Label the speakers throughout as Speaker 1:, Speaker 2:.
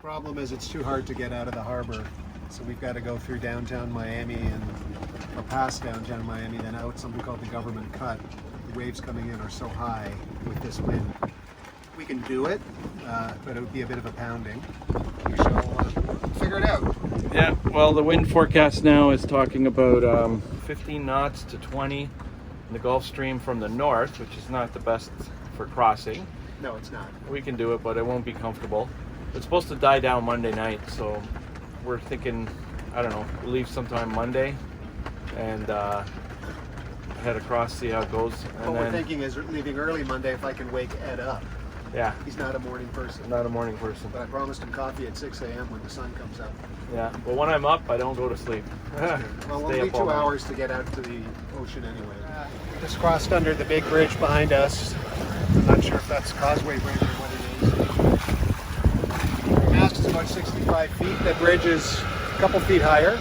Speaker 1: Problem is it's too hard to get out of the harbor, so we've got to go through downtown Miami or past downtown Miami, then out something called the Government Cut. The waves coming in are so high with this wind. We can do it, but it would be a bit of a pounding. We shall figure it out.
Speaker 2: Yeah, well, the wind forecast now is talking about 15 knots to 20 in the Gulf Stream from the north, which is not the best for crossing.
Speaker 1: No, it's not.
Speaker 2: We can do it, but it won't be comfortable. It's supposed to die down Monday night, so we're thinking, I don't know, we'll leave sometime Monday and head across, see how it goes. And
Speaker 1: What we're thinking is leaving early Monday if I can wake Ed up.
Speaker 2: Yeah.
Speaker 1: He's not a morning person.
Speaker 2: Not a morning person.
Speaker 1: But I promised him coffee at 6 a.m. when the sun comes up.
Speaker 2: Yeah, but when I'm up, I don't go to sleep.
Speaker 1: Well, we'll need 2 hours to get out to the ocean anyway. We just crossed under the big bridge behind us. I'm not sure if that's Causeway Bridge or what it is. The mast is about 65 feet. The bridge is a couple feet higher.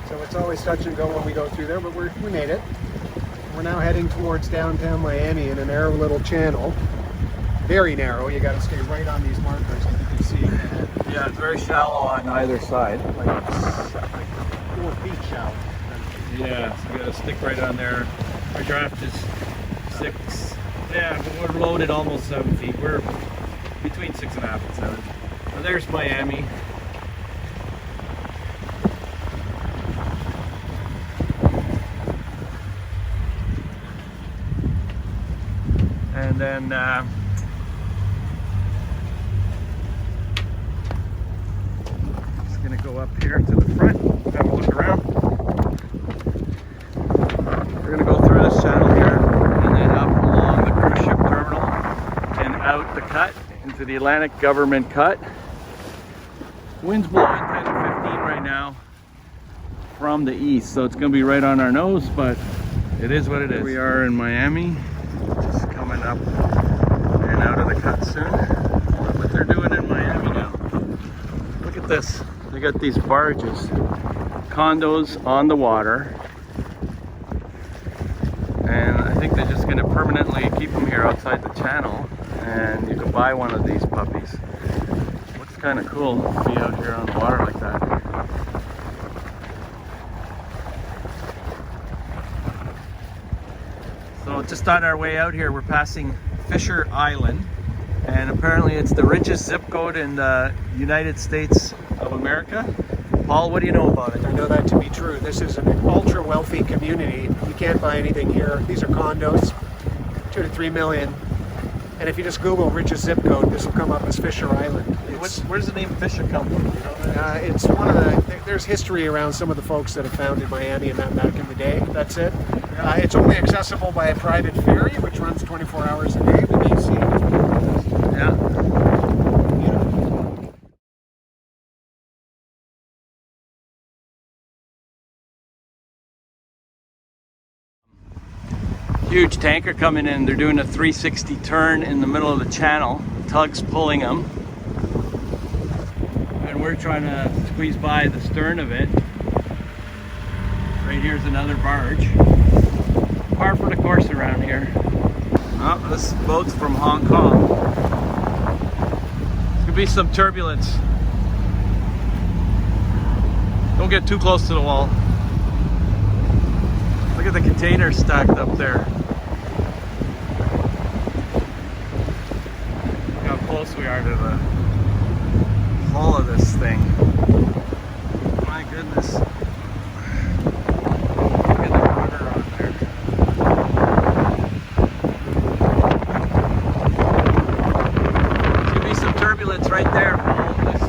Speaker 1: So it's always touch and go when we go through there, but we made it. We're now heading towards downtown Miami in a narrow little channel. Very narrow. You got to stay right on these markers that you can see.
Speaker 2: Yeah, it's very shallow on either side.
Speaker 1: Like 4 feet shallow.
Speaker 2: Yeah, so you got to stick right on there. Our draft is 6. Yeah, but we're loaded almost 7 feet. We're between 6.5 and 7. So there's Miami. And then just gonna go up here to the front, have a look around. We're gonna go through this channel here and then up along the cruise ship terminal and out the cut into the Atlantic Government Cut. Wind's blowing 10 to 15 right now from the east, so it's gonna be right on our nose, but it is what it is. We are in Miami, just coming up and out of the cut soon. Look what they're doing in Miami now. Look at this. They got these barges, condos on the water, and I think they're just going to permanently keep them here outside the channel, and you can buy one of these puppies. Looks kind of cool to be out here on the water like that. So just on our way out here, we're passing Fisher Island, and apparently it's the richest zip code in the United States of America. Paul, what do you know about it?
Speaker 1: I know that to be true. This is an ultra wealthy community. You can't buy anything here. These are condos, 2 to 3 million. And if you just Google richest zip code, this will come up as Fisher Island.
Speaker 2: Where's the name Fisher come from?
Speaker 1: It's one of the. There's history around some of the folks that have founded Miami and that back in the day. That's it. It's only accessible by a private ferry, which runs 24 hours a day. But you see.
Speaker 2: Yeah. Huge tanker coming in. They're doing a 360 turn in the middle of the channel. Tug's pulling them. And we're trying to squeeze by the stern of it. Right here's another barge. Par for the course around here. Oh, this boat's from Hong Kong. There's gonna be some turbulence. Don't get too close to the wall. Look at the containers stacked up there. Look how close we are to the hull of this thing. My goodness. Look at the rudder on there. There's gonna be some turbulence right there, Paul. These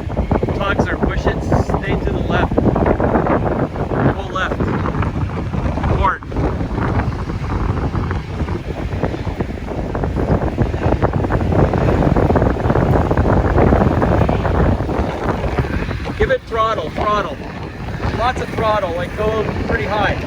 Speaker 2: tugs are pushing. Stay to the left. Pull left. Port. Give it throttle, throttle. Lots of throttle, like go pretty high.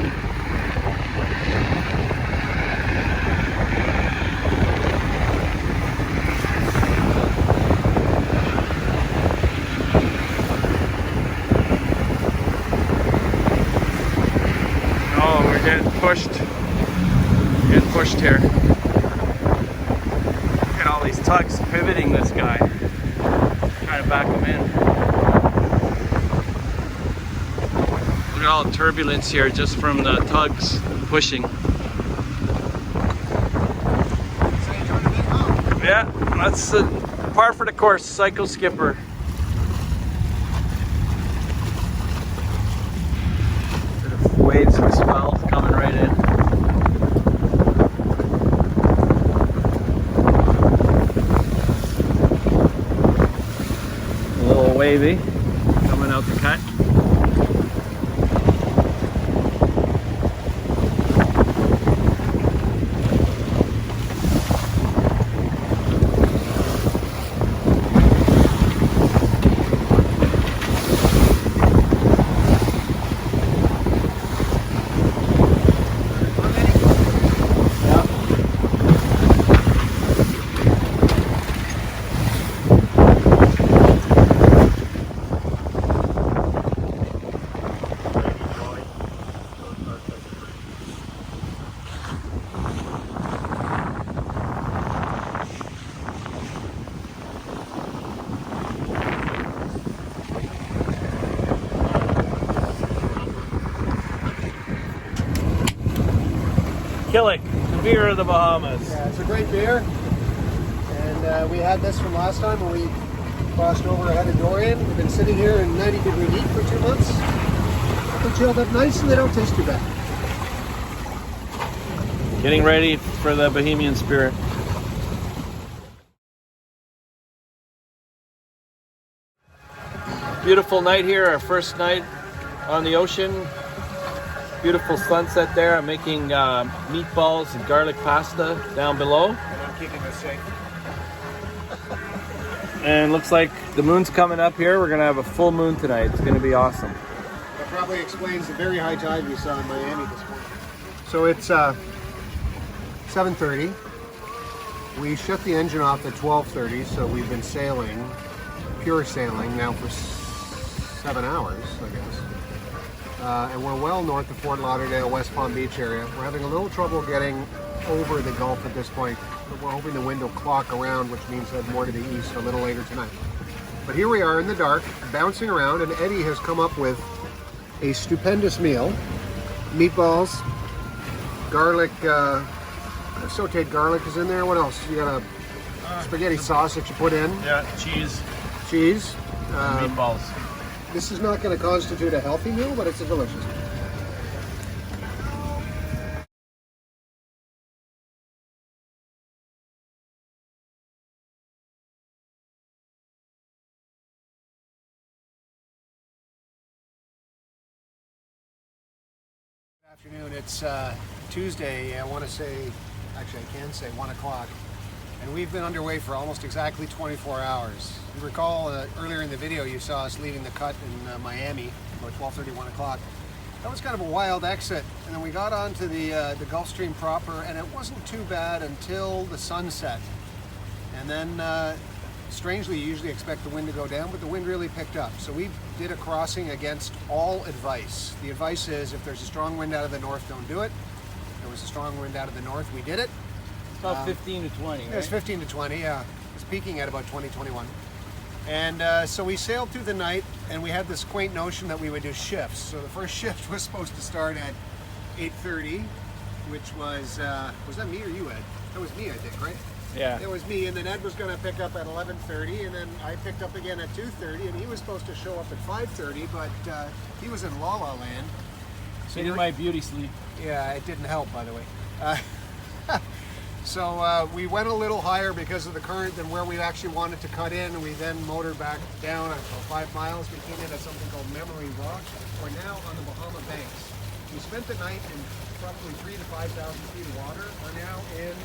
Speaker 2: Oh, we're getting pushed. Getting pushed here. Look at all these tugs pivoting this guy. Trying to back them in. Look at all the turbulence here just from the tugs pushing. Yeah, that's par for the course, cycle skipper. Bit of waves and swell coming right in. A little wavy coming out the cut. Killick, the beer of the Bahamas.
Speaker 1: Yeah, it's a great beer. And we had this from last time when we crossed over Hurrican Dorian. We've been sitting here in 90-degree heat for 2 months. They're chilled up nice and they don't taste too bad.
Speaker 2: Getting ready for the Bahamian spirit. Beautiful night here, our first night on the ocean. Beautiful sunset there. I'm making meatballs and garlic pasta down below.
Speaker 1: And I'm keeping us safe.
Speaker 2: And looks like the moon's coming up here. We're gonna have a full moon tonight. It's gonna be awesome.
Speaker 1: That probably explains the very high tide we saw in Miami this morning. So it's 7:30. We shut the engine off at 12:30, so we've been sailing, pure sailing now for 7 hours, I guess. And we're well north of Fort Lauderdale, West Palm Beach area. We're having a little trouble getting over the Gulf at this point, but we're hoping the wind will clock around, which means head more to the east a little later tonight. But here we are in the dark, bouncing around, and Eddie has come up with a stupendous meal. Meatballs, garlic, sauteed garlic is in there. What else? You got a spaghetti sauce that you put in.
Speaker 2: Yeah, cheese,
Speaker 1: Meatballs. This is not going to constitute a healthy meal, but it's a delicious meal. Good afternoon. It's Tuesday. I want to say, actually I can say 1 o'clock. And we've been underway for almost exactly 24 hours. You recall earlier in the video you saw us leaving the cut in Miami about 12:30, 1 o'clock. That was kind of a wild exit, and then we got onto the Gulf Stream proper, and it wasn't too bad until the sunset. And then, strangely, you usually expect the wind to go down, but the wind really picked up. So we did a crossing against all advice. The advice is if there's a strong wind out of the north, don't do it. If there was a strong wind out of the north, we did it.
Speaker 2: about 15 to 20, right?
Speaker 1: It was 15 to 20, yeah. It's peaking at about 20, 21. And so we sailed through the night, and we had this quaint notion that we would do shifts. So the first shift was supposed to start at 8:30, which was that me or you, Ed? That was me, I think, right?
Speaker 2: Yeah.
Speaker 1: It was me, and then Ed was going to pick up at 11:30, and then I picked up again at 2:30, and he was supposed to show up at 5:30, but he was in La La Land.
Speaker 2: So you did my beauty sleep.
Speaker 1: Yeah, it didn't help, by the way. So we went a little higher because of the current than where we actually wanted to cut in, and we then motored back down about 5 miles. We came in at something called Memory Rock. We're now on the Bahama Banks. We spent the night in probably 3,000 to 5,000 feet of water. We're now in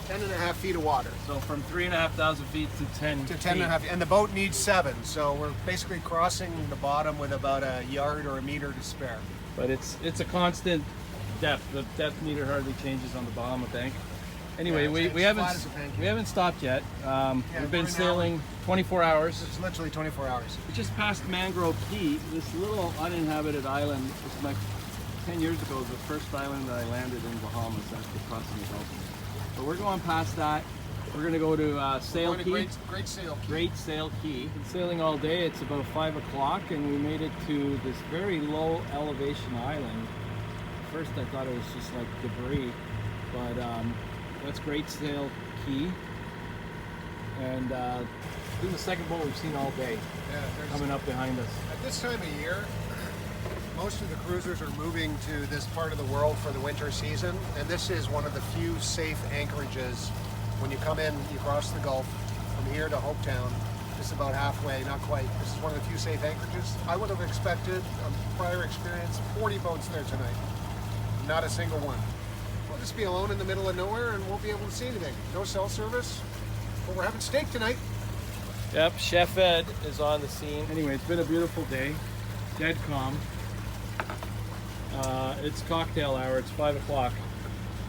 Speaker 1: 10.5 feet of water.
Speaker 2: So from 3,500 feet to 10
Speaker 1: to 10.5, and the boat needs 7, so we're basically crossing the bottom with about a yard or a meter to spare.
Speaker 2: But it's a constant depth. The depth meter hardly changes on the Bahama Bank. Anyway,
Speaker 1: Yeah,
Speaker 2: we haven't stopped yet. We've been sailing 24 hours.
Speaker 1: It's literally 24 hours.
Speaker 2: We just passed Mangrove Key, this little uninhabited island. It's like 10 years ago, the first island that I landed in Bahamas after crossing the Gulf. So we're going past that. We're gonna go to Sail Key.
Speaker 1: Great Sail Key.
Speaker 2: Great Sail Key. Been sailing all day. It's about 5 o'clock, and we made it to this very low elevation island. First, I thought it was just like debris, but that's Great Sail Key. And this is the second boat we've seen all day.
Speaker 1: Yeah,
Speaker 2: coming up behind us.
Speaker 1: At this time of year, most of the cruisers are moving to this part of the world for the winter season, and this is one of the few safe anchorages. When you come in, you cross the Gulf from here to Hopetown. This is about halfway, not quite. This is one of the few safe anchorages. I would have expected, on prior experience, 40 boats there tonight. Not a single one. We'll just be alone in the middle of nowhere and won't be able to see anything. No cell service, but we're having steak tonight.
Speaker 2: Yep, Chef Ed is on the scene. Anyway, it's been a beautiful day. Dead calm. It's cocktail hour. It's 5 o'clock.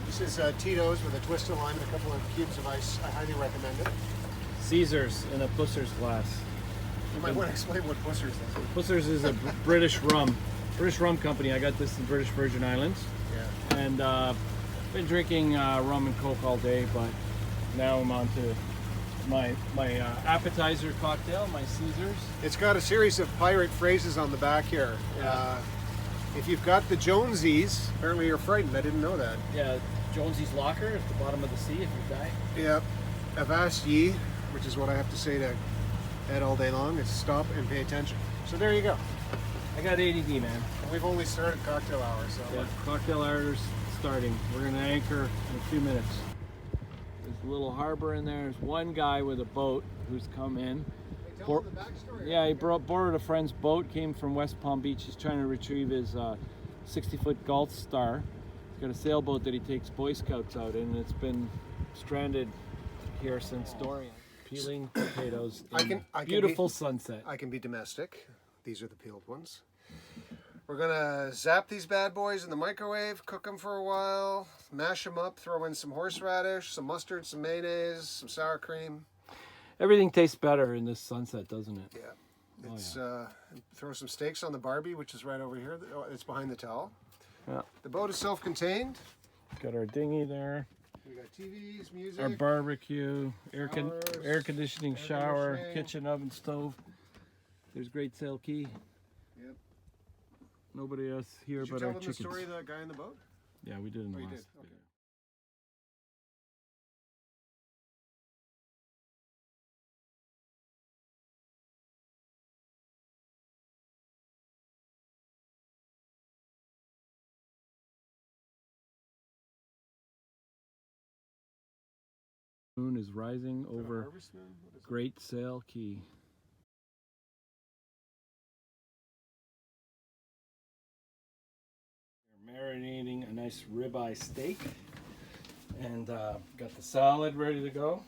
Speaker 1: This is Tito's with a twist of lime and a couple of cubes of ice. I highly recommend it.
Speaker 2: Caesars in a Pusser's glass.
Speaker 1: You might want to explain what Pusser's is.
Speaker 2: Pusser's is a British rum company. I got this in British Virgin Islands.
Speaker 1: Yeah.
Speaker 2: And been drinking rum and Coke all day, but now I'm on to my appetizer cocktail, my Caesars.
Speaker 1: It's got a series of pirate phrases on the back here.
Speaker 2: Yeah.
Speaker 1: If you've got the Jonesies, apparently you're frightened. I didn't know that.
Speaker 2: Yeah, Jonesy's locker at the bottom of the sea if you die.
Speaker 1: Yep. Avast ye, which is what I have to say to Ed all day long, is stop and pay attention. So there you go.
Speaker 2: I got ADD, man.
Speaker 1: And we've only started cocktail hour, so.
Speaker 2: Yeah, cocktail hour's starting. We're gonna anchor in a few minutes. There's a little harbor in there. There's one guy with a boat who's come in.
Speaker 1: Tell them the backstory.
Speaker 2: Yeah, he borrowed a friend's boat, came from West Palm Beach. He's trying to retrieve his 60-foot Gulf Star. He's got a sailboat that he takes Boy Scouts out in, and it's been stranded here since Dorian. Peeling potatoes in beautiful sunset.
Speaker 1: I can be domestic. These are the peeled ones. We're gonna zap these bad boys in the microwave, cook them for a while, mash them up, throw in some horseradish, some mustard, some mayonnaise, some sour cream.
Speaker 2: Everything tastes better in this sunset, doesn't it?
Speaker 1: Yeah. It's throw some steaks on the Barbie, which is right over here. It's behind the towel.
Speaker 2: Yeah.
Speaker 1: The boat is self-contained.
Speaker 2: Got our dinghy there.
Speaker 1: We got TVs, music.
Speaker 2: Our barbecue, air conditioning, shower, kitchen, oven, stove. There's Great Sail Key.
Speaker 1: Yep.
Speaker 2: Nobody else here
Speaker 1: Did you
Speaker 2: but
Speaker 1: tell
Speaker 2: our
Speaker 1: them
Speaker 2: chickens.
Speaker 1: the story of the guy in the boat?
Speaker 2: Yeah, we did in the
Speaker 1: Oh, you
Speaker 2: last
Speaker 1: did? Okay.
Speaker 2: video. Moon is rising over
Speaker 1: Harvest Moon? What is it?
Speaker 2: Great Sail Key. We're marinating a nice ribeye steak, and got the salad ready to go.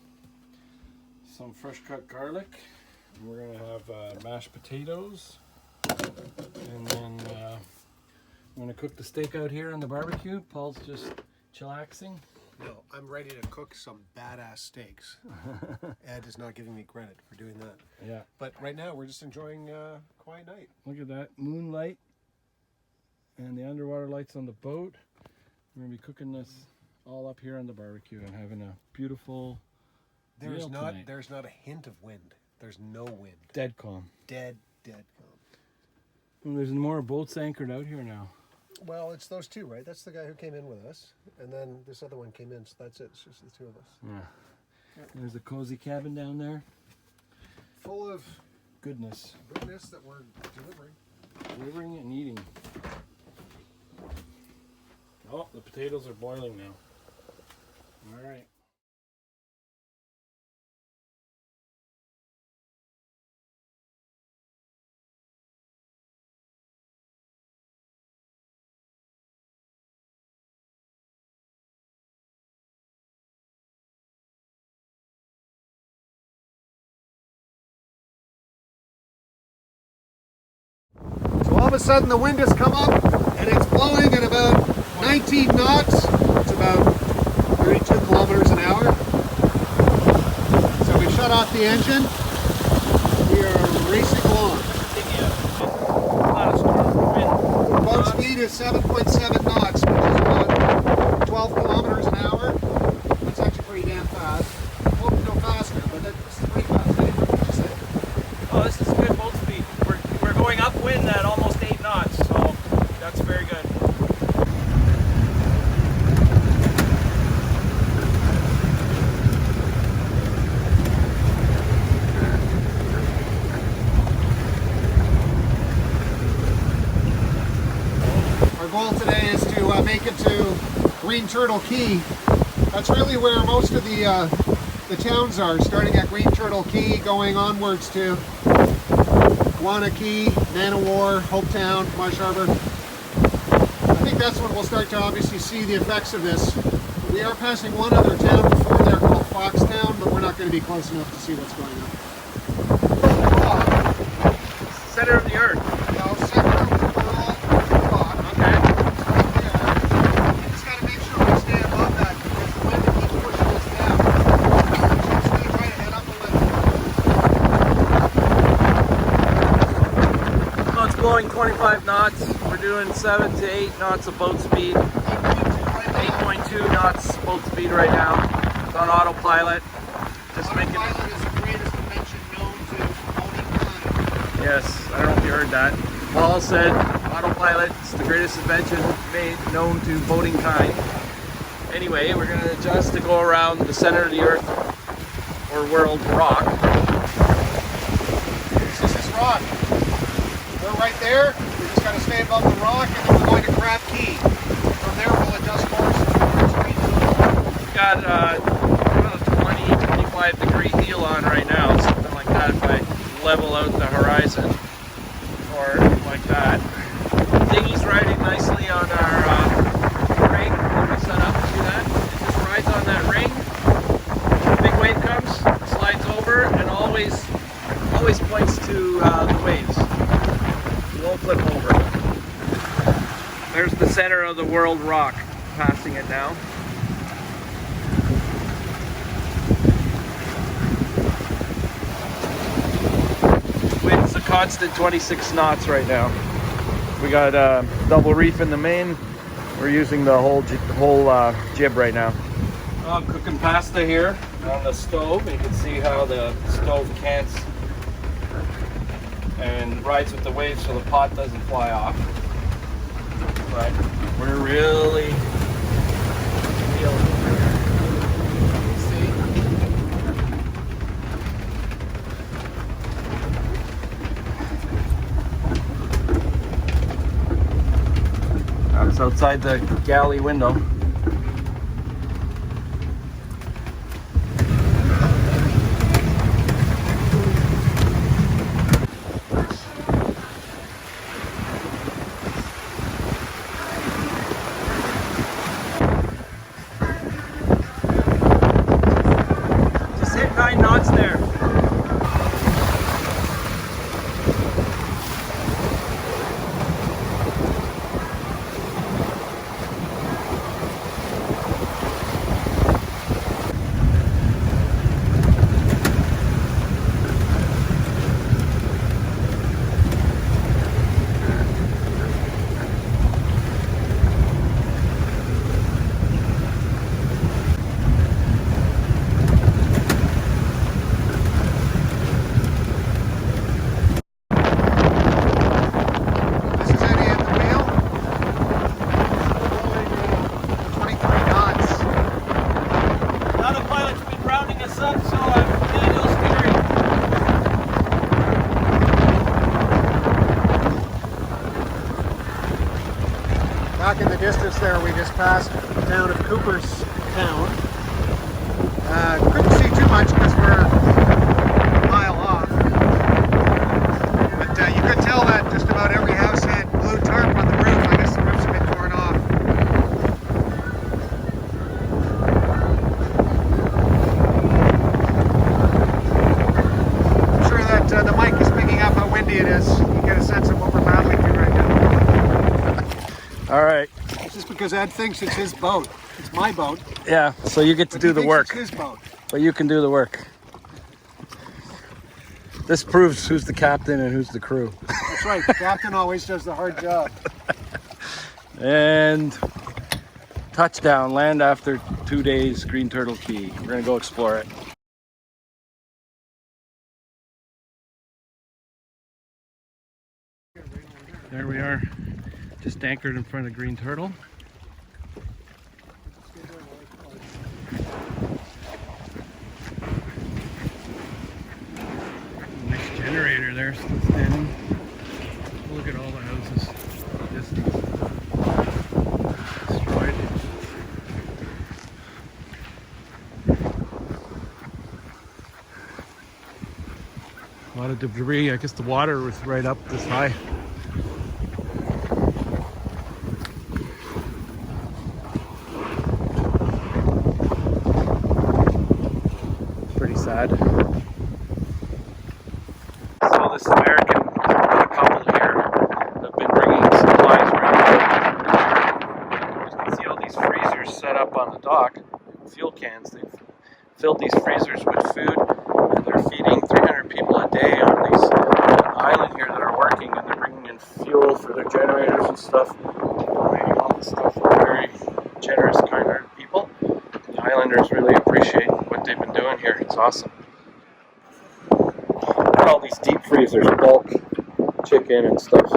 Speaker 2: Some fresh cut garlic. And we're gonna have mashed potatoes, and then I'm gonna cook the steak out here on the barbecue. Paul's just chillaxing.
Speaker 1: No, I'm ready to cook some badass steaks. Ed is not giving me credit for doing that.
Speaker 2: Yeah.
Speaker 1: But right now, we're just enjoying a quiet night.
Speaker 2: Look at that moonlight and the underwater lights on the boat. We're gonna be cooking this all up here on the barbecue and having a beautiful meal tonight.
Speaker 1: There's not a hint of wind. There's no wind.
Speaker 2: Dead calm.
Speaker 1: Dead calm.
Speaker 2: And there's more boats anchored out here now.
Speaker 1: Well, it's those two, right? That's the guy who came in with us, and then this other one came in. So that's it. It's just the two of us.
Speaker 2: Yeah. There's a cozy cabin down there.
Speaker 1: Full of
Speaker 2: Goodness.
Speaker 1: goodness that we're delivering.
Speaker 2: And eating. Oh, the potatoes are boiling now. All right.
Speaker 1: So all of a sudden the wind has come up and it's blowing at about 19 knots. It's about 32 kilometers an hour. So we shut off the engine. We are racing along. Boat speed is 7.7 knots, which is about 12 kilometers an hour. That's actually pretty damn fast. Hope
Speaker 2: going upwind at almost 8 knots, so that's very good.
Speaker 1: Our goal today is to make it to Green Turtle Cay. That's really where most of the towns are, starting at Green Turtle Cay, going onwards to Guana Cay, Manowar, Hopetown, Marsh Harbor. I think that's when we'll start to obviously see the effects of this. We are passing one other town before there called Foxtown, but we're not going to be close enough to see what's going on.
Speaker 2: Center of the earth.
Speaker 1: No, center of the world rock.
Speaker 2: Okay.
Speaker 1: It's right there. We just got to make sure we stay above that because the wind keeps pushing us down. So just try to head up a little.
Speaker 2: So it's blowing 25 knots. We're doing 7 to 8 knots of boat speed. 8.2 knots boat speed right now. It's on autopilot. Just making.
Speaker 1: Autopilot is the greatest invention known to owning time.
Speaker 2: Yes, I don't know if you heard that. Paul said autopilot is the greatest invention known to boating kind. Anyway, we're going to adjust to go around the center of the earth or world rock.
Speaker 1: This is rock. We're right there. We just got to stay above the rock, and then we're going to Crab Cay. From there, we'll adjust course towards Green Turtle.
Speaker 2: We've got about a 20-25 degree heel on right now, something like that if I level out the horizon or like that. Dinghy's riding nicely on our ring that we set up. See that? It just rides on that ring. Big wave comes, slides over, and always points to the waves. It won't flip over. There's the center of the world rock, passing it now. Wind's a constant 26 knots right now. We got double reef in the main. We're using the whole jib right now. I'm cooking pasta here on the stove. You can see how the stove cants and rides with the waves so the pot doesn't fly off. But we're really feeling it. That's outside the galley window. Just hit 9 knots there.
Speaker 1: This is Eddie at the wheel. Blowing 23 knots.
Speaker 2: The autopilot's been rounding us up, so I'm manual steering.
Speaker 1: Back in the distance there, we just passed the town of Cooperstown. Couldn't see too much because we're a mile off. But you could tell that just about every house had blue tarp on the roof. I guess the roofs have been torn off. I'm sure that the mic is picking up how windy it is. You get a sense of what we're battling through right now.
Speaker 2: All right.
Speaker 1: It's just because Ed thinks it's his boat. It's my boat.
Speaker 2: Yeah, so you get to
Speaker 1: But
Speaker 2: do
Speaker 1: he
Speaker 2: the
Speaker 1: thinks
Speaker 2: work,
Speaker 1: It's his boat.
Speaker 2: but you can do the work. This proves who's the captain and who's the crew.
Speaker 1: That's right. The captain always does the hard job.
Speaker 2: And touchdown, land after 2 days, Green Turtle Cay. We're gonna go explore it. There we are, just anchored in front of Green Turtle. Nice generator there still standing. Look at all the houses. Distance. Destroyed. A lot of debris. I guess the water was right up this high. Pretty sad. So this American couple here have been bringing supplies right. You can see all these freezers set up on the dock. Fuel cans. They've filled these freezers with food, and they're feeding 300 people a day on this island here that are working, and they're bringing in fuel for their generators and stuff. Donating all this stuff. They're very generous, kind-hearted people. The islanders really appreciate what they've been doing here. It's awesome. All these deep freezers, bulk chicken and stuff.